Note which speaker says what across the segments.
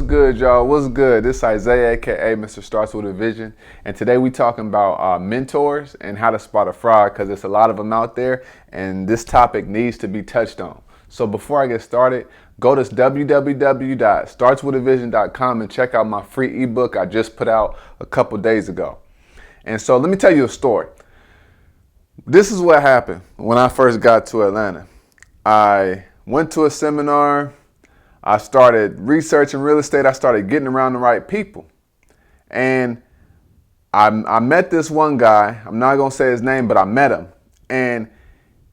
Speaker 1: good, y'all? What's good? This is Isaiah, aka Mrstartswithavision, and today we talking about mentors and how to spot a fraud, because there's a lot of them out there, and this topic needs to be touched on. So before I get started, go to www.startswithavision.com and check out my free ebook I just put out a couple days ago. And so let me tell you a story. This is what happened when I first got to Atlanta. I went to a seminar. I started researching real estate. I started getting around the right people. And I met this one guy. I'm not going to say his name, but I met him. And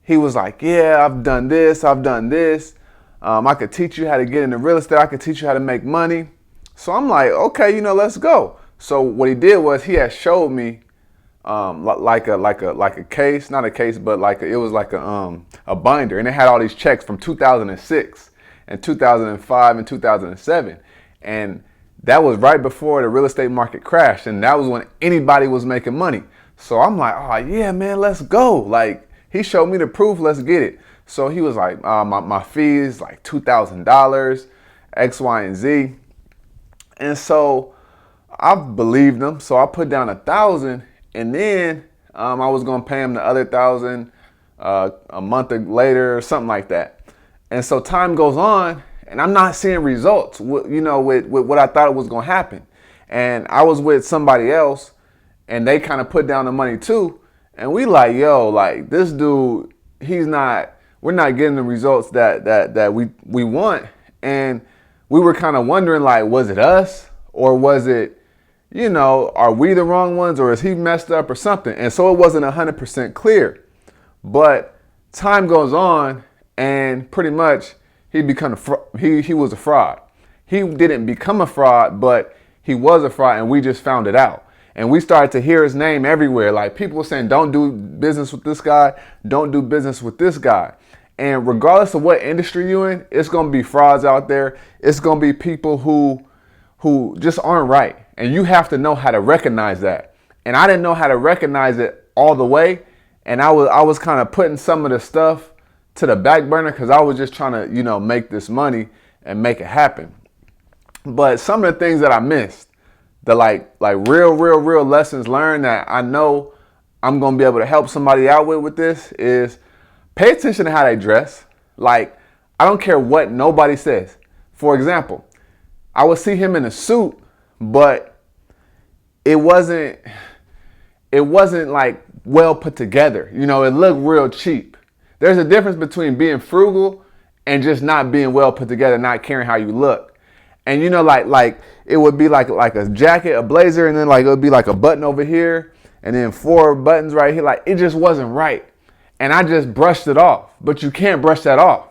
Speaker 1: he was like, yeah, I've done this. I've done this. I could teach you how to get into real estate. I could teach you how to make money. So I'm like, okay, let's go. So what he did was he had showed me like a case, not a case, but it was like a binder, and it had all these checks from 2006 and 2005 and 2007, and that was right before the real estate market crashed, and that was when anybody was making money. So I'm like, oh yeah, man, let's go. Like, he showed me the proof, let's get it. So he was like, my fee is like $2,000, X, Y, and Z, and so I believed him. So I put down 1,000. And then I was going to pay him the other 1,000 a month later or something like that. And so time goes on, and I'm not seeing results, with what I thought was going to happen. And I was with somebody else, and they kind of put down the money too. And we like, yo, like, this dude, we're not getting the results that we want. And we were kind of wondering, like, was it us, or was it, are we the wrong ones, or is he messed up or something? And so it wasn't 100% clear. But time goes on, and pretty much he was a fraud. He didn't become a fraud, but he was a fraud, and we just found it out. And we started to hear his name everywhere. Like, people were saying, don't do business with this guy, don't do business with this guy. And regardless of what industry you're in, it's going to be frauds out there. It's going to be people who just aren't right. And you have to know how to recognize that. And I didn't know how to recognize it all the way. And I was kind of putting some of the stuff to the back burner because I was just trying to, make this money and make it happen. But some of the things that I missed, the like real lessons learned that I know I'm going to be able to help somebody out with this is pay attention to how they dress. Like, I don't care what nobody says. For example, I would see him in a suit, but it wasn't like well put together. It looked real cheap. There's a difference between being frugal and just not being well put together, not caring how you look. And like it would be like a jacket, a blazer, and then it would be like a button over here, and then 4 buttons right here. Like, it just wasn't right. And I just brushed it off. But you can't brush that off,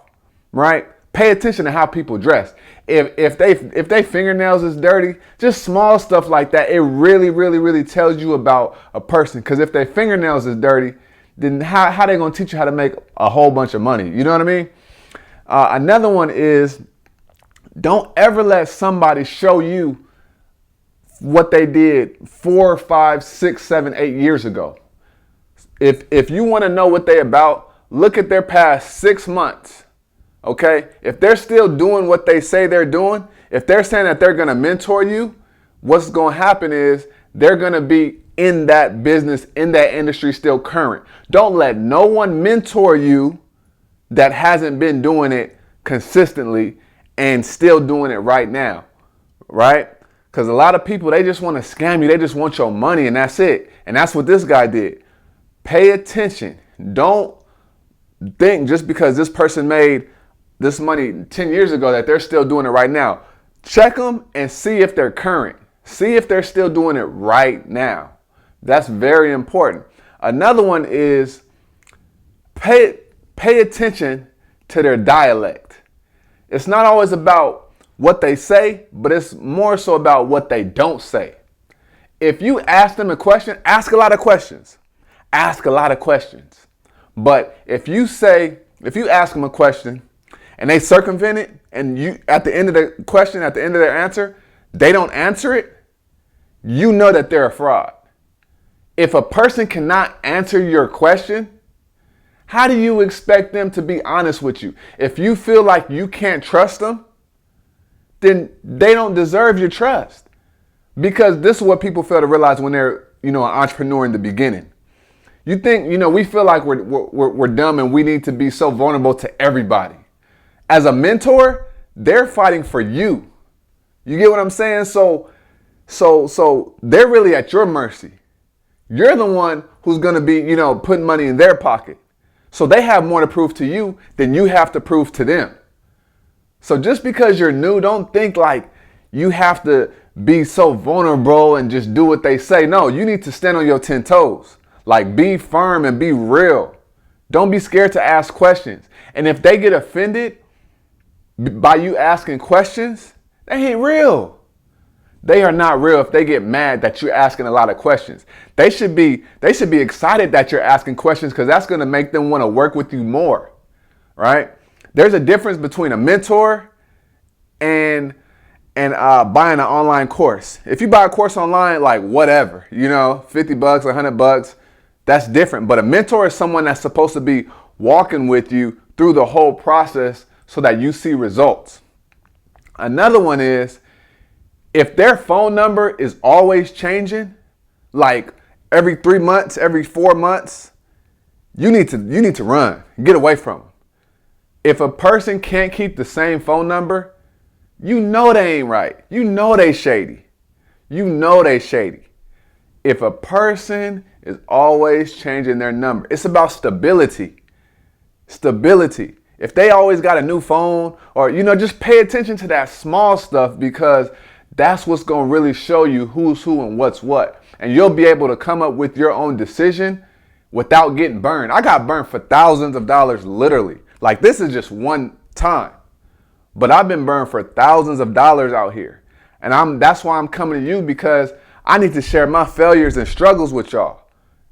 Speaker 1: right? Pay attention to how people dress. If they fingernails is dirty, just small stuff like that, it really tells you about a person. Because if their fingernails is dirty, then how they gonna teach you how to make a whole bunch of money? You know what I mean? Another one is, don't ever let somebody show you what they did 4, 5, 6, 7, 8 years ago. If you want to know what they about, look at their past 6 months. Okay, if they're still doing what they say they're doing, if they're saying that they're going to mentor you, what's going to happen is they're going to be in that business, in that industry, still current. Don't let no one mentor you that hasn't been doing it consistently and still doing it right now, right? Because a lot of people, they just want to scam you. They just want your money, and that's it. And that's what this guy did. Pay attention. Don't think just because this person made this money 10 years ago that they're still doing it right now. Check them and see if they're current. See if they're still doing it right now. That's very important. Another one is pay attention to their dialect. It's not always about what they say, but it's more so about what they don't say. If you ask them a question, ask a lot of questions. Ask a lot of questions. But if you ask them a question and they circumvent it, and you, at the end of the question, at the end of their answer, they don't answer it, you know that they're a fraud. If a person cannot answer your question, how do you expect them to be honest with you? If you feel like you can't trust them, then they don't deserve your trust. Because this is what people fail to realize when they're, an entrepreneur in the beginning. You think, we feel like we're dumb and we need to be so vulnerable to everybody. As a mentor, they're fighting for you. You get what I'm saying? So they're really at your mercy. You're the one who's going to be, putting money in their pocket. So they have more to prove to you than you have to prove to them. So just because you're new, don't think like you have to be so vulnerable and just do what they say. No, you need to stand on your 10 toes. Like, be firm and be real. Don't be scared to ask questions. And if they get offended by you asking questions, they ain't real. They are not real if they get mad that you're asking a lot of questions. They should be excited that you're asking questions, because that's going to make them want to work with you more, right? There's a difference between a mentor and buying an online course. If you buy a course online, like whatever, $50, $100, that's different. But a mentor is someone that's supposed to be walking with you through the whole process so that you see results. Another one is, if their phone number is always changing, like every 3 months, every 4 months, you need to run, get away from them. If a person can't keep the same phone number, they ain't right. They shady. They shady. If a person is always changing their number, it's about stability. Stability. If they always got a new phone, or, just pay attention to that small stuff, because that's what's going to really show you who's who and what's what. And you'll be able to come up with your own decision without getting burned. I got burned for thousands of dollars, literally. Like, this is just one time. But I've been burned for thousands of dollars out here. And that's why I'm coming to you, because I need to share my failures and struggles with y'all.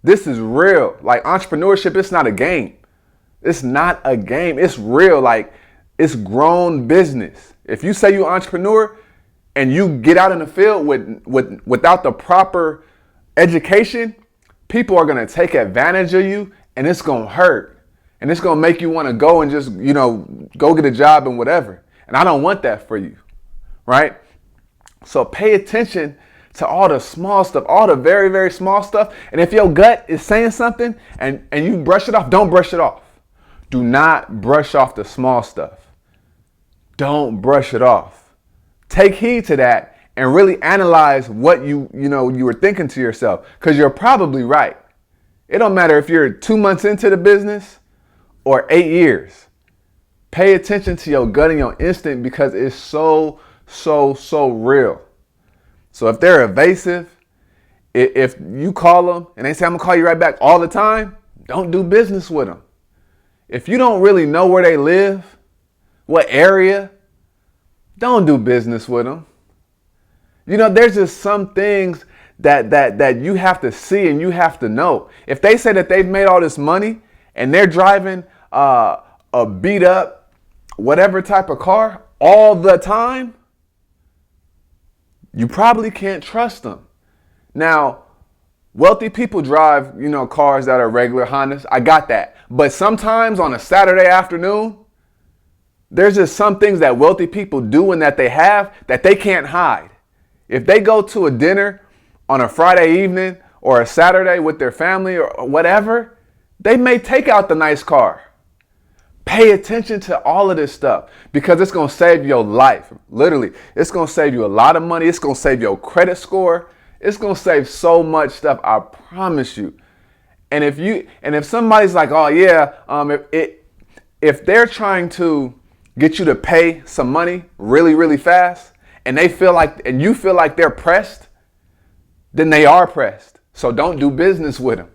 Speaker 1: This is real. Like, entrepreneurship, it's not a game. It's not a game. It's real. Like, it's grown business. If you say you're an entrepreneur and you get out in the field without the proper education, people are going to take advantage of you, and it's going to hurt. And it's going to make you want to go and just, go get a job and whatever. And I don't want that for you, right? So pay attention to all the small stuff, all the very, very small stuff. And if your gut is saying something and you brush it off, don't brush it off. Do not brush off the small stuff. Don't brush it off. Take heed to that and really analyze what you were thinking to yourself, because you're probably right. It don't matter if you're 2 months into the business or 8 years. Pay attention to your gut and your instinct, because it's so real. So if they're evasive, if you call them and they say, I'm going to call you right back all the time, don't do business with them. If you don't really know where they live, what area, don't do business with them. There's just some things that you have to see and you have to know. If they say that they've made all this money and they're driving a beat up whatever type of car all the time, you probably can't trust them. Now, wealthy people drive, cars that are regular Hondas. I got that. But sometimes on a Saturday afternoon, there's just some things that wealthy people do and that they have that they can't hide. If they go to a dinner on a Friday evening or a Saturday with their family or whatever, they may take out the nice car. Pay attention to all of this stuff, because it's going to save your life. Literally, it's going to save you a lot of money. It's going to save your credit score. It's going to save so much stuff. I promise you. And if somebody's like, oh yeah, if they're trying to get you to pay some money really, really fast, and you feel like they're pressed, then they are pressed. So don't do business with them.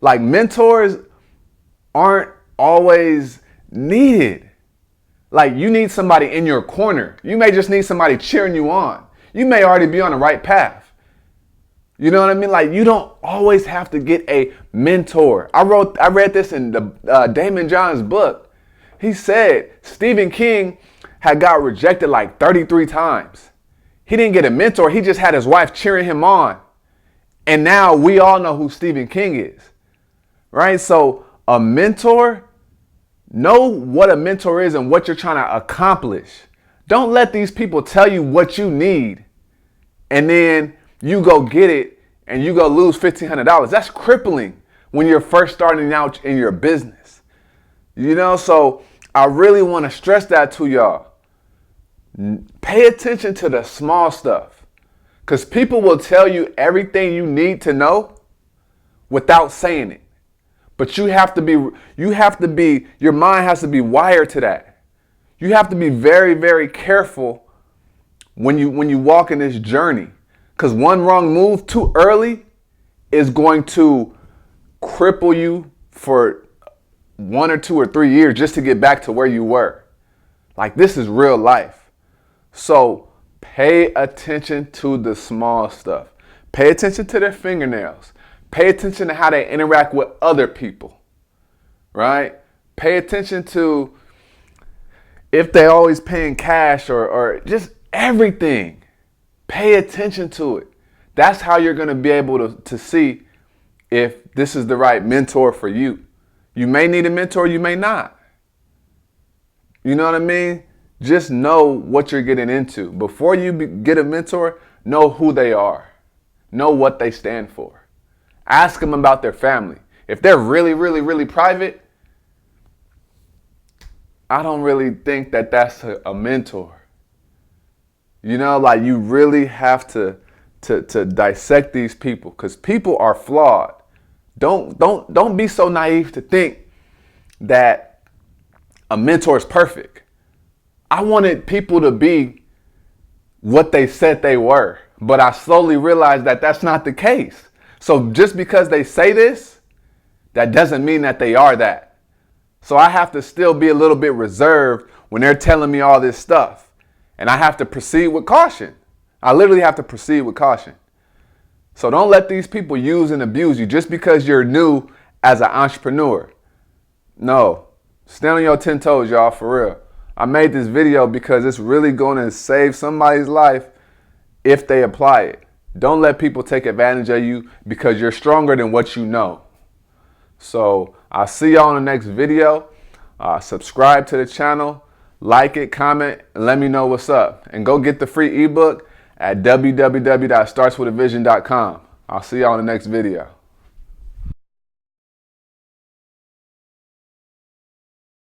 Speaker 1: Like, mentors aren't always needed. Like, you need somebody in your corner. You may just need somebody cheering you on. You may already be on the right path. You know what I mean? Like, you don't always have to get a mentor. I read this in the Damon John's book. He said Stephen King had got rejected like 33 times. He didn't get a mentor. He just had his wife cheering him on. And now we all know who Stephen King is, right? So a mentor, know what a mentor is and what you're trying to accomplish. Don't let these people tell you what you need and then you go get it and you go lose $1,500. That's crippling when you're first starting out in your business. You know, so I really want to stress that to y'all. Pay attention to the small stuff, because people will tell you everything you need to know without saying it. But your mind has to be wired to that. You have to be very, very careful when you walk in this journey, because one wrong move too early is going to cripple you for 1 or 2 or 3 years just to get back to where you were. Like, this is real life. So pay attention to the small stuff. Pay attention to their fingernails. Pay attention to how they interact with other people, right? Pay attention to if they're always paying cash or just everything. Pay attention to it. That's how you're going to be able to see if this is the right mentor for you. You may need a mentor, you may not. You know what I mean? Just know what you're getting into. Before you get a mentor, know who they are. Know what they stand for. Ask them about their family. If they're really, really, really private, I don't really think that that's a mentor. You know, like, you really have to dissect these people, because people are flawed. Don't be so naive to think that a mentor is perfect. I wanted people to be what they said they were, but I slowly realized that that's not the case. So just because they say this, that doesn't mean that they are that. So I have to still be a little bit reserved when they're telling me all this stuff. And I have to proceed with caution. I literally have to proceed with caution. So don't let these people use and abuse you just because you're new as an entrepreneur. No, stand on your 10 toes, y'all, for real. I made this video because it's really going to save somebody's life if they apply it. Don't let people take advantage of you because you're stronger than what you know. So I'll see y'all in the next video. Subscribe to the channel, like it, comment, and let me know what's up. And go get the free ebook at www.startswithavision.com. I'll see y'all in the next video.